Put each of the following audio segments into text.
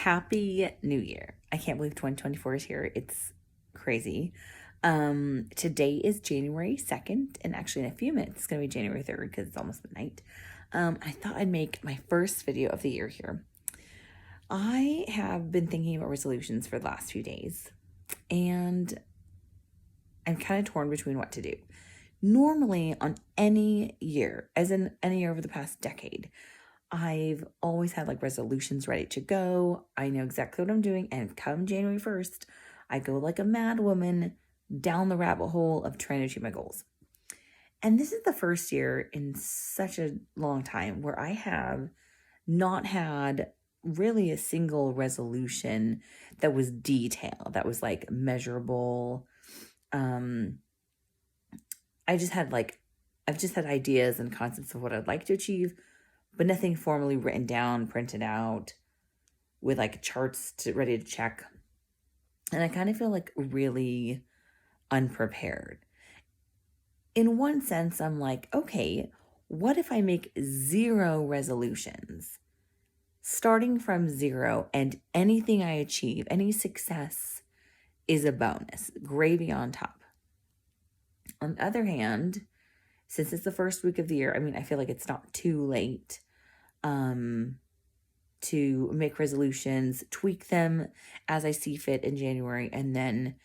Happy New Year. I can't believe 2024 is here. It's crazy. Today is January 2nd, and actually in a few minutes it's going to be January 3rd because it's almost midnight. I thought I'd make my first video of the year here. I have been thinking about resolutions for the last few days, and I'm kind of torn between what to do. Normally, on any year, as in any year over the past decade, I've always had like resolutions ready to go. I know exactly what I'm doing. And come January 1st, I go like a mad woman down the rabbit hole of trying to achieve my goals. And this is the first year in such a long time where I have not had really a single resolution that was detailed, that was like measurable. I've just had ideas and concepts of what I'd like to achieve, but nothing formally written down, printed out with like charts ready to check. And I kind of feel like really unprepared. In one sense, I'm like, okay, what if I make 0 resolutions? Starting from 0, and anything I achieve, any success is a bonus, gravy on top. On the other hand, since it's the first week of the year, I feel like it's not too late to make resolutions, tweak them as I see fit in January, and then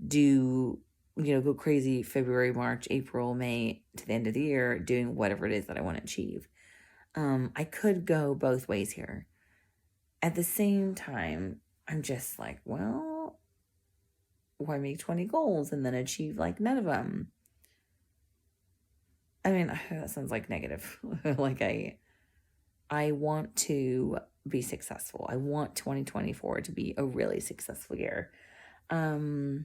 go crazy February, March, April, May to the end of the year doing whatever it is that I want to achieve. I could go both ways here. At the same time, I'm just like, well, why make 20 goals and then achieve like none of them? That sounds like negative. Like I want to be successful. I want 2024 to be a really successful year. I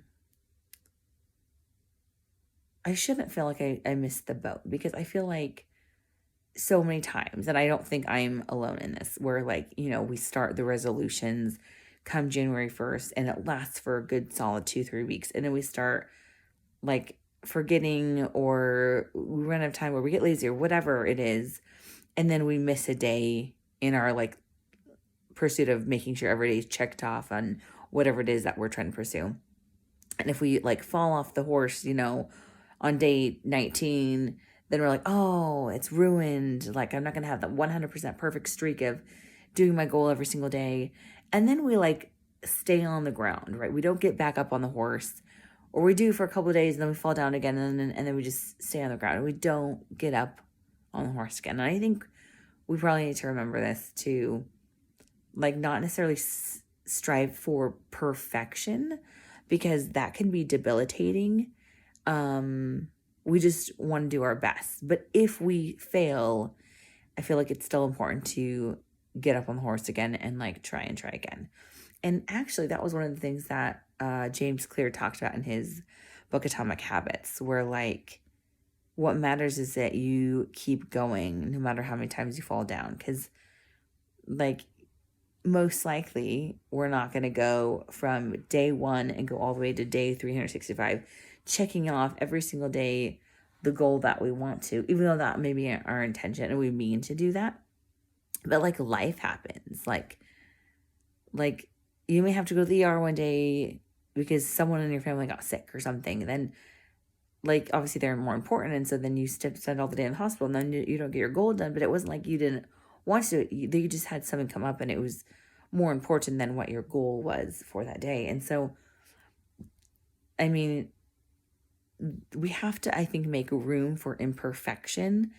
shouldn't feel like I missed the boat, because I feel like so many times, and I don't think I'm alone in this, where we start the resolutions come January 1st and it lasts for a good solid 2-3 weeks. And then we start like forgetting, or we run out of time, or we get lazy, or whatever it is. And then we miss a day in our like pursuit of making sure every day is checked off on whatever it is that we're trying to pursue. And if we like fall off the horse, on day 19, then we're like, oh, it's ruined. Like, I'm not going to have that 100% perfect streak of doing my goal every single day. And then we like stay on the ground, right? We don't get back up on the horse, or we do for a couple of days and then we fall down again, and then we just stay on the ground and we don't get up on the horse again. And I think we probably need to remember this to like not necessarily strive for perfection, because that can be debilitating. We just want to do our best. But if we fail, I feel like it's still important to get up on the horse again and like try again. And actually, that was one of the things that James Clear talked about in his book Atomic Habits, where like what matters is that you keep going no matter how many times you fall down. Because like most likely we're not going to go from day 1 and go all the way to day 365 checking off every single day the goal that we want to, even though that may be our intention and we mean to do that. But like life happens, like you may have to go to the ER one day because someone in your family got sick or something. And then like obviously they're more important, and so then you spend all the day in the hospital, and then you don't get your goal done. But it wasn't like you didn't want to do it. You just had something come up and it was more important than what your goal was for that day. And so we have to, I think, make room for imperfection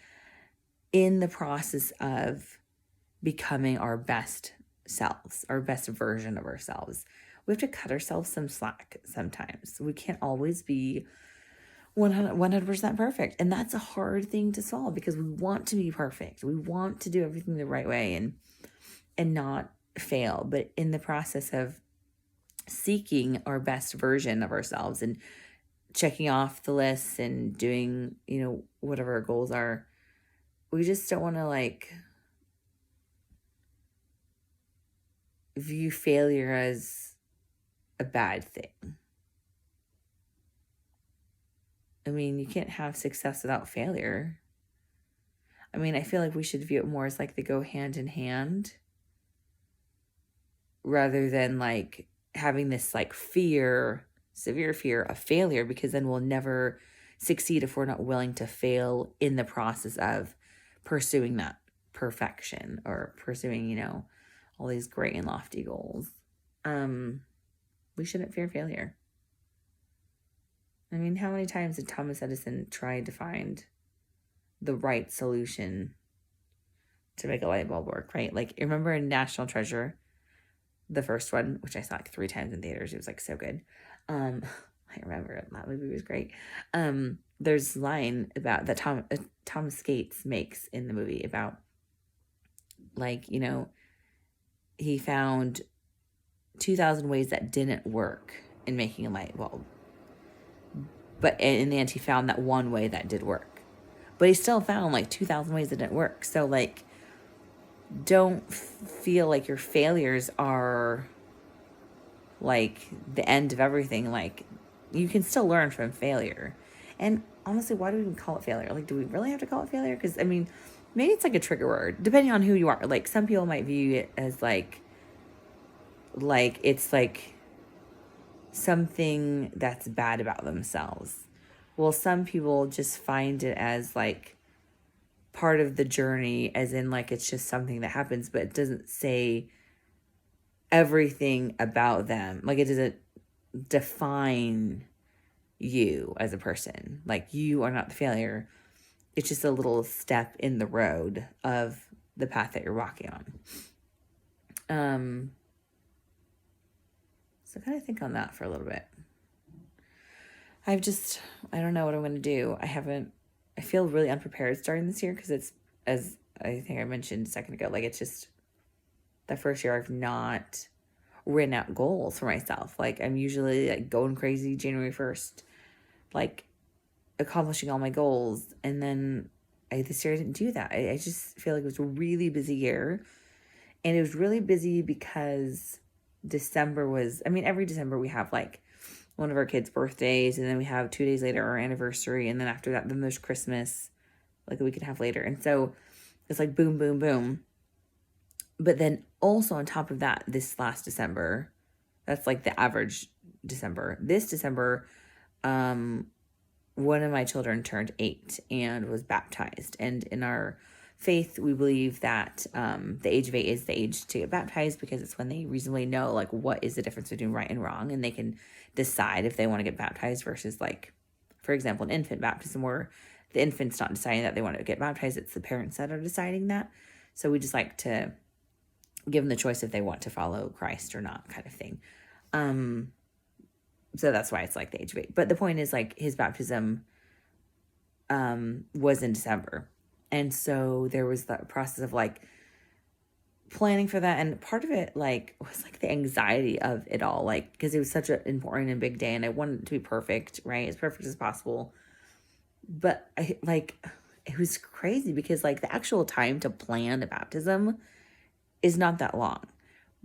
in the process of becoming our best selves, our best version of ourselves. We have to cut ourselves some slack sometimes. We can't always be 100% perfect. And that's a hard thing to solve, because we want to be perfect. We want to do everything the right way and not fail. But in the process of seeking our best version of ourselves and checking off the list and doing, whatever our goals are, we just don't want to like view failure as a bad thing. You can't have success without failure. I feel like we should view it more as like they go hand in hand, rather than like having this like fear, severe fear of failure, because then we'll never succeed if we're not willing to fail in the process of pursuing that perfection or pursuing, all these great and lofty goals. We shouldn't fear failure. I mean, how many times did Thomas Edison try to find the right solution to make a light bulb work, right? Like, remember in National Treasure, the first one, which I saw like 3 times in theaters. It was like so good. I remember it. That movie was great. There's a line about that Thomas Gates makes in the movie about like, he found 2,000 ways that didn't work in making a light bulb. But in the end, he found that one way that did work. But he still found like 2,000 ways that didn't work. So like, don't feel like your failures are like the end of everything. Like, you can still learn from failure. And honestly, why do we even call it failure? Like, do we really have to call it failure? Because I mean, maybe it's like a trigger word depending on who you are. Like, some people might view it as like it's like something that's bad about themselves. Well, some people just find it as like part of the journey, as in like it's just something that happens, but it doesn't say everything about them. Like, it doesn't define you as a person. Like, you are not the failure. It's just a little step in the road of the path that you're walking on. So kind of think on that for a little bit. I don't know what I'm going to do. I feel really unprepared starting this year because it's, as I think I mentioned a second ago, like, it's just the first year I've not written out goals for myself. Like, I'm usually like going crazy January 1st, like accomplishing all my goals. And then this year I didn't do that. I just feel like it was a really busy year. And it was really busy because December was, every December we have like one of our kids' birthdays, and then we have 2 days later our anniversary, and then after that, then there's Christmas, like a week and a half later. And so it's like boom, boom, boom. But then also on top of that, this last December, that's like the average December. This December, one of my children turned 8 and was baptized. And in our faith, we believe that the age of 8 is the age to get baptized, because it's when they reasonably know like what is the difference between right and wrong, and they can decide if they want to get baptized, versus like, for example, an infant baptism where the infant's not deciding that they want to get baptized, it's the parents that are deciding that. So we just like to give them the choice if they want to follow Christ or not, kind of thing. So that's why it's like the age of 8. But the point is, like, his baptism was in December. And so there was the process of like planning for that. And part of it like was like the anxiety of it all, like, because it was such an important and big day and I wanted it to be perfect, right? As perfect as possible. But it was crazy because like the actual time to plan a baptism is not that long.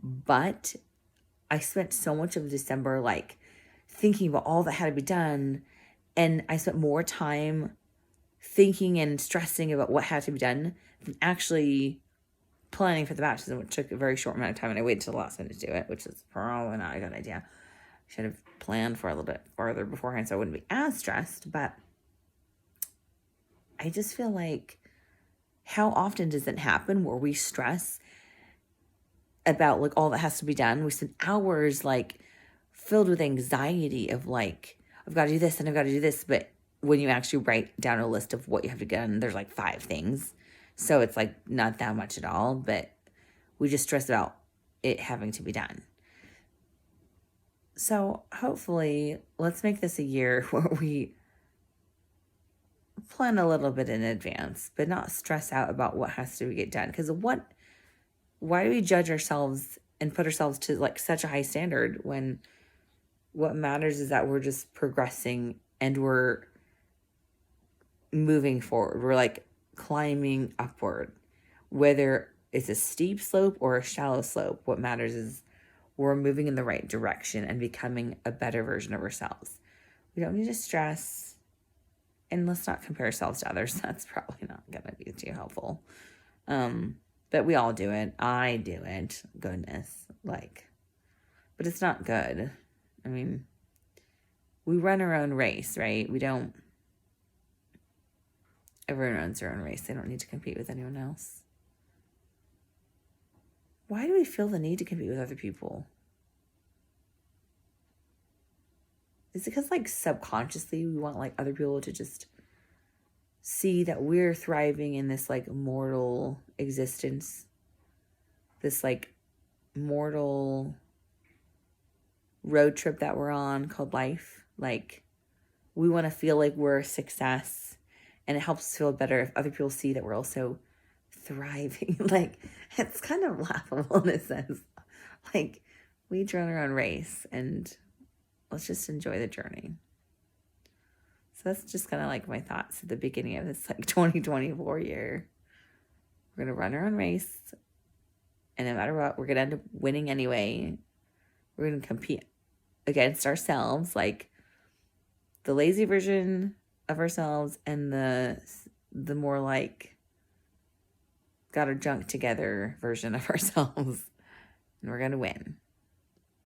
But I spent so much of December like thinking about all that had to be done. And I spent more time thinking and stressing about what had to be done than actually planning for the baptism, which took a very short amount of time. And I waited till the last minute to do it, which is probably not a good idea. I should have planned for a little bit farther beforehand so I wouldn't be as stressed. But I just feel like, how often does it happen where we stress about like all that has to be done? We spend hours like filled with anxiety of like, I've got to do this and I've got to do this. But when you actually write down a list of what you have to get done, there's like 5 things. So it's like not that much at all, but we just stress about it having to be done. So hopefully let's make this a year where we plan a little bit in advance, but not stress out about what has to get done. Because why do we judge ourselves and put ourselves to like such a high standard when what matters is that we're just progressing and we're moving forward. We're like climbing upward, whether it's a steep slope or a shallow slope. What matters is we're moving in the right direction and becoming a better version of ourselves. We don't need to stress, and let's not compare ourselves to others. That's probably not going to be too helpful. But we all do it. I do it. Goodness. Like, but it's not good. I mean, we run our own race, right? Everyone runs their own race. They don't need to compete with anyone else. Why do we feel the need to compete with other people? Is it because, like, subconsciously we want, like, other people to just see that we're thriving in this, like, mortal existence? This, like, mortal road trip that we're on called life. Like, we want to feel like we're a success, and it helps us feel better if other people see that we're also thriving. Like, it's kind of laughable in a sense. Like, we run our own race, and let's just enjoy the journey. So that's just kind of like my thoughts at the beginning of this, like, 2024 year. We're going to run our own race, and no matter what, we're going to end up winning anyway. We're going to compete against ourselves, like the lazy version of ourselves and the more like got our junk together version of ourselves. And we're going to win.